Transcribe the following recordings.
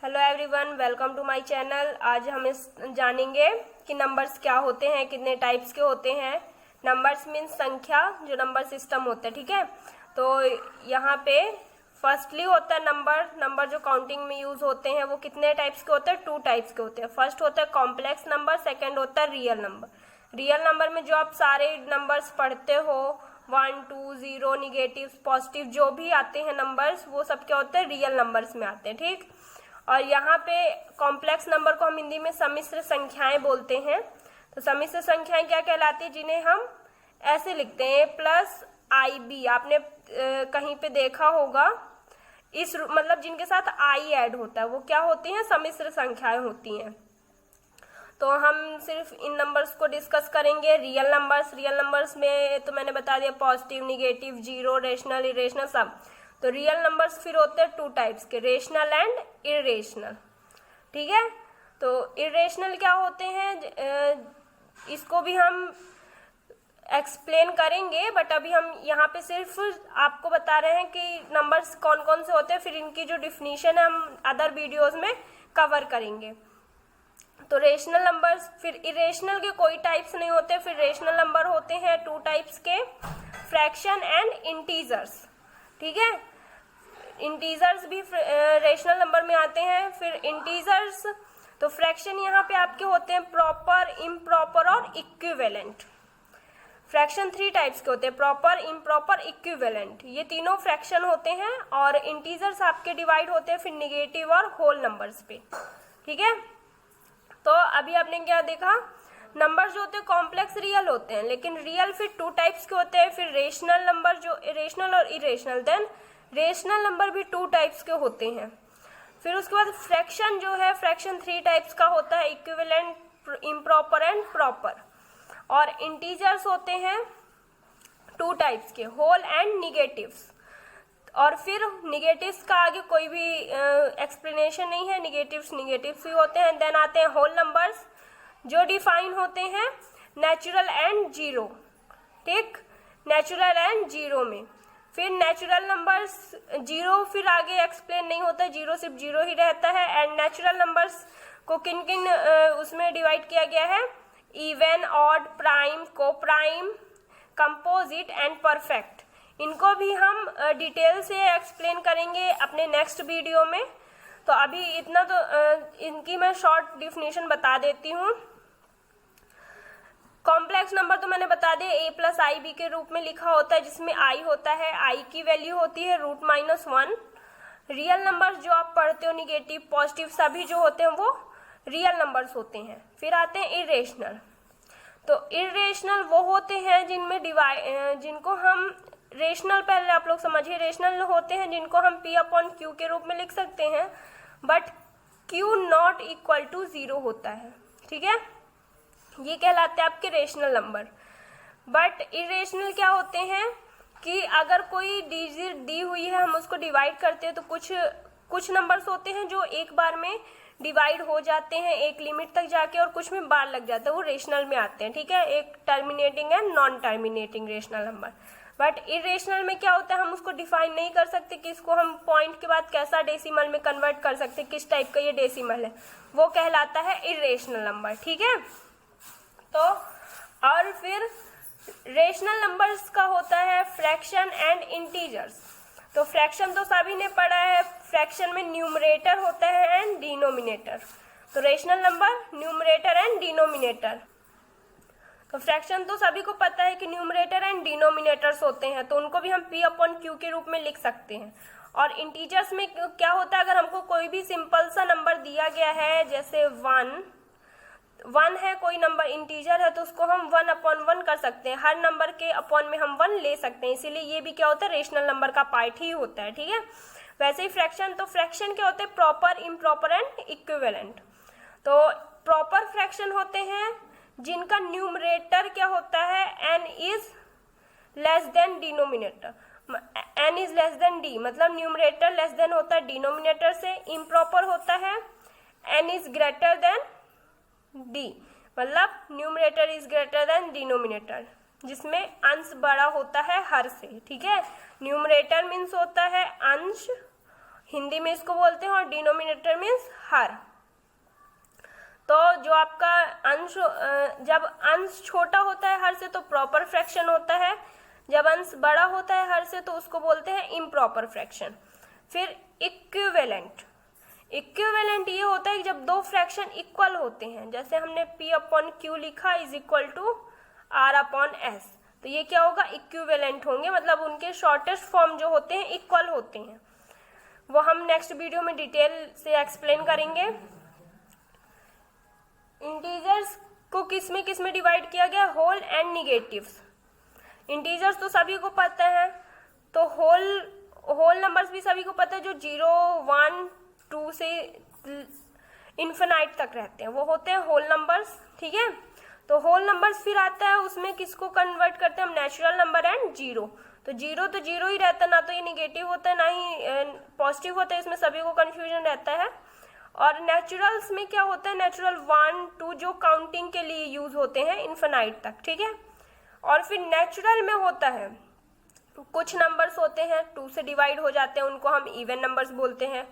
Hello everyone, welcome to my channel. आज हम जानेंगे कि नंबर्स क्या होते हैं, कितने टाइप्स के होते हैं। नंबर्स मीन्स संख्या, जो नंबर सिस्टम होता है, ठीक है। तो यहाँ पे फर्स्टली होता है नंबर जो काउंटिंग में यूज होते हैं वो कितने टाइप्स के होते हैं? 2 टाइप्स के होते हैं। फर्स्ट होता है कॉम्प्लेक्स नंबर, सेकेंड होता है रियल नंबर। रियल नंबर में जो आप सारे नंबर्स पढ़ते हो 1, 2, 0, निगेटिव, पॉजिटिव, जो भी आते हैं नंबर्स, वो सब क्या होते हैं? रियल नंबर्स में आते हैं, ठीक। और यहाँ पे कॉम्प्लेक्स नंबर को हम हिंदी में सम्मिश्र संख्याएं बोलते हैं। तो सम्मिश्र संख्याएं क्या कहलाती है? जिन्हें हम ऐसे लिखते हैं +IB। आपने कहीं पे देखा होगा, इस मतलब जिनके साथ आई ऐड होता है वो क्या होती हैं? सम्मिश्र संख्याएं होती हैं। तो हम सिर्फ इन नंबर्स को डिस्कस करेंगे। रियल नंबर्स में तो मैंने बता दिया, positive, negative, zero, rational, irrational, सब। तो रियल नंबर्स फिर होते हैं 2 टाइप्स के, रेशनल एंड इरेशनल, ठीक है। तो इरेशनल क्या होते हैं इसको भी हम एक्सप्लेन करेंगे, बट अभी हम यहाँ पे सिर्फ आपको बता रहे हैं कि नंबर्स कौन कौन से होते हैं। फिर इनकी जो डिफिनीशन है हम अदर वीडियोस में कवर करेंगे। तो रेशनल नंबर्स, फिर इरेशनल के कोई टाइप्स नहीं होते। फिर रेशनल नंबर होते हैं 2 टाइप्स के, फ्रैक्शन एंड इंटीजर्स, ठीक है। इंटीजर्स भी रेशनल नंबर में आते हैं। फिर इंटीजर्स, तो फ्रैक्शन यहाँ पे आपके होते हैं प्रॉपर, इम्प्रॉपर और इक्विवेलेंट। फ्रैक्शन 3 टाइप्स के होते हैं, प्रॉपर, इम्प्रॉपर, इक्विवेलेंट, ये तीनों फ्रैक्शन होते हैं। और इंटीजर्स आपके डिवाइड होते हैं फिर निगेटिव और होल नंबर्स पे, ठीक है। तो अभी आपने क्या देखा, नंबर्स जो होते हैं कॉम्प्लेक्स रियल होते हैं, लेकिन रियल फिर 2 टाइप्स के होते हैं। फिर रेशनल नंबर, जो रेशनल और इरेशनल। देन रेशनल नंबर भी 2 टाइप्स के होते हैं। फिर उसके बाद फ्रैक्शन जो है, फ्रैक्शन 3 टाइप्स का होता है, इक्विवेलेंट, इम्प्रॉपर एंड प्रॉपर। और इंटीजर्स होते हैं 2 टाइप्स के, होल एंड निगेटिव्स। और फिर निगेटिव्स का आगे कोई भी एक्सप्लेनेशन नहीं है, निगेटिव्स ही होते हैं। देन आते हैं होल नंबर्स, जो डिफाइन होते हैं नेचुरल एंड जीरो, ठीक, नेचुरल एंड जीरो में। फिर नेचुरल नंबर्स जीरो फिर आगे एक्सप्लेन नहीं होता है, जीरो सिर्फ जीरो ही रहता है। एंड नेचुरल नंबर्स को किन किन उसमें डिवाइड किया गया है? Even, odd, prime, coprime, composite and perfect. इनको भी हम डिटेल से एक्सप्लेन करेंगे अपने नेक्स्ट वीडियो में। तो अभी इतना तो इनकी मैं शॉर्ट डिफिनेशन बता देती हूँ। कॉम्प्लेक्स नंबर तो मैंने बता दिया, A+IB के रूप में लिखा होता है, जिसमें I होता है, I की वैल्यू होती है √-1। रियल नंबर्स जो आप पढ़ते हो, निगेटिव, पॉजिटिव, सभी जो होते हैं वो रियल नंबर्स होते हैं। फिर आते हैं इरेशनल। तो इरेशनल वो होते हैं जिनको हम रेशनल, पहले आप लोग समझिए, रेशनल होते हैं जिनको हम P/Q के रूप में लिख सकते हैं, बट Q ≠ 0 होता है, ठीक है। ये कहलाते हैं आपके रेशनल नंबर। बट इरेशनल क्या होते हैं कि अगर कोई डिजिट दी हुई है, हम उसको डिवाइड करते हैं, तो कुछ नंबर्स होते हैं जो एक बार में डिवाइड हो जाते हैं एक लिमिट तक जाके, और कुछ में बार लग जाता है, वो रेशनल में आते हैं, ठीक है। एक terminating and non terminating rational number. But irrational में क्या होता है, हम उसको डिफाइन नहीं कर सकते कि इसको हम पॉइंट के बाद कैसा डेसिमल में कन्वर्ट कर सकते, किस टाइप का ये डेसिमल है, वो कहलाता है इरेशनल नंबर, ठीक है। तो और फिर रेशनल नंबर्स का होता है फ्रैक्शन एंड इंटीजर्स। तो फ्रैक्शन तो सभी ने पढ़ा है, फ्रैक्शन में न्यूमरेटर होता है एंड डिनोमिनेटर। तो rational number numerator and denominator. तो फ्रैक्शन तो सभी को पता है कि न्यूमरेटर एंड डिनोमिनेटर्स होते हैं, तो उनको भी हम P/Q के रूप में लिख सकते हैं। और इंटीजर्स में क्या होता है, अगर हमको कोई भी सिंपल सा नंबर दिया गया है, जैसे 1 है, कोई नंबर इंटीजर है, तो उसको हम 1/1 कर सकते हैं। हर नंबर के अपॉन में हम 1 ले सकते हैं, इसीलिए ये भी क्या होता है, रेशनल नंबर का पार्ट ही होता है, ठीक है। वैसे ही फ्रैक्शन, तो फ्रैक्शन क्या होते हैं? Proper, improper and equivalent. तो प्रॉपर फ्रैक्शन होते हैं जिनका न्यूमरेटर क्या होता है, n is less than denominator, n is less than d, मतलब न्यूमरेटर लेस देन होता है डिनोमिनेटर से। इम्प्रॉपर होता है n is greater than d, मतलब numerator is greater than denominator, जिसमें अंश बड़ा होता है हर से, ठीक है। न्यूमरेटर मीन्स होता है अंश, हिंदी में इसको बोलते हैं, और डिनोमिनेटर मीन्स हर। तो जो आपका अंश, जब अंश छोटा होता है हर से तो प्रॉपर फ्रैक्शन होता है, जब अंश बड़ा होता है हर से तो उसको बोलते हैं इम्प्रॉपर फ्रैक्शन। फिर इक्विवेलेंट, इक्विवेलेंट ये होता है कि जब दो फ्रैक्शन इक्वल होते हैं, जैसे हमने P/Q लिखा इज इक्वल टू R/S, तो ये क्या होगा, इक्विवेलेंट होंगे, मतलब उनके शॉर्टेस्ट फॉर्म जो होते हैं इक्वल होते हैं। वो हम नेक्स्ट वीडियो में डिटेल से एक्सप्लेन करेंगे। इंटीजर्स को किस में डिवाइड किया गया, होल एंड निगेटिव्स। इंटीजर्स तो सभी को पता है, तो होल नंबर्स भी सभी को पता है, जो 0, 1, 2 से इन्फिनाइट तक रहते हैं वो होते हैं होल नंबर्स, ठीक है। तो होल नंबर्स फिर आता है, उसमें किसको कन्वर्ट करते हैं हम, नेचुरल नंबर एंड जीरो। तो जीरो ही रहता है, ना तो ये निगेटिव होता है ना ही पॉजिटिव होता है, इसमें सभी को कन्फ्यूजन रहता है। और नेचुरल्स में क्या होता है, नेचुरल 1, 2 जो काउंटिंग के लिए यूज होते हैं इन्फिनाइट तक, ठीक है। और फिर नेचुरल में होता है, कुछ नंबर्स होते हैं 2 से डिवाइड हो जाते हैं, उनको हम इवन नंबर्स बोलते हैं।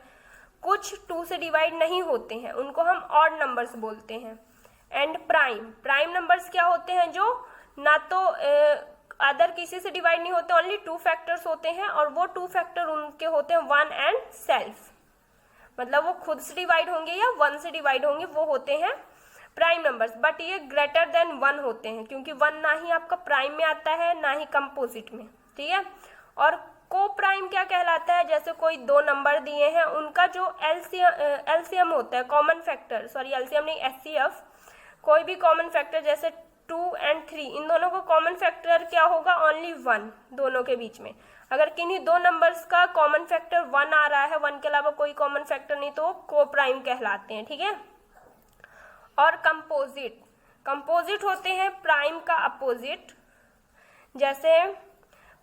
कुछ 2 से डिवाइड नहीं होते हैं, उनको हम ऑड नंबर्स बोलते हैं। एंड प्राइम नंबर्स क्या होते हैं, जो ना तो अदर किसी से डिवाइड नहीं होते, ओनली 2 फैक्टर्स होते हैं, और वो 2 फैक्टर उनके होते हैं 1 एंड सेल्फ, मतलब वो खुद से डिवाइड होंगे या 1 से डिवाइड होंगे, वो होते हैं प्राइम नंबर्स। बट ये ग्रेटर देन 1 होते हैं, क्योंकि 1 ना ही आपका प्राइम में आता है ना ही कंपोजिट में, ठीक है। और को प्राइम क्या कहलाता है, जैसे कोई 2 नंबर दिए हैं, उनका जो एलसीएम होता है, कॉमन फैक्टर, सॉरी एलसीएम नहीं, एचसीएफ, कोई भी कॉमन फैक्टर जैसे 2 एंड 3, इन दोनों को कॉमन फैक्टर क्या होगा, ओनली 1 दोनों के बीच में। अगर किन्हीं 2 नंबर्स का कॉमन फैक्टर 1 आ रहा है, 1 के अलावा कोई कॉमन फैक्टर नहीं, तो वो को प्राइम कहलाते हैं, ठीक है। और कंपोजिट होते हैं प्राइम का अपोजिट। जैसे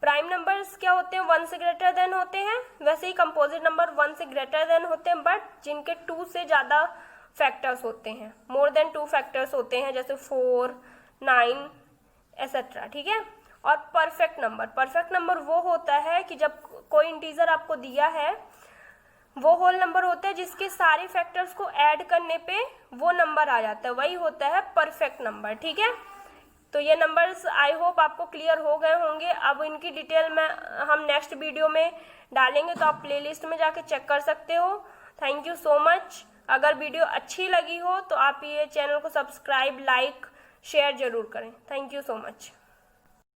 प्राइम नंबर्स क्या होते हैं, 1 से ग्रेटर देन होते हैं, वैसे ही कंपोजिट नंबर 1 से ग्रेटर देन होते हैं, बट जिनके 2 से ज्यादा फैक्टर्स होते हैं, मोर देन 2 फैक्टर्स होते हैं, जैसे 4, 9 एसेट्रा, ठीक है। और परफेक्ट नंबर वो होता है कि जब कोई इंटीजर आपको दिया है, वो होल नंबर होता है जिसके सारे फैक्टर्स को ऐड करने पे वो नंबर आ जाता है, वही होता है परफेक्ट नंबर, ठीक है। तो ये नंबर्स आई होप आपको क्लियर हो गए होंगे। अब इनकी डिटेल में हम नेक्स्ट वीडियो में डालेंगे, तो आप प्लेलिस्ट में जाके चेक कर सकते हो। Thank you so much. अगर वीडियो अच्छी लगी हो तो आप ये चैनल को सब्सक्राइब, लाइक, शेयर जरूर करें। Thank you so much.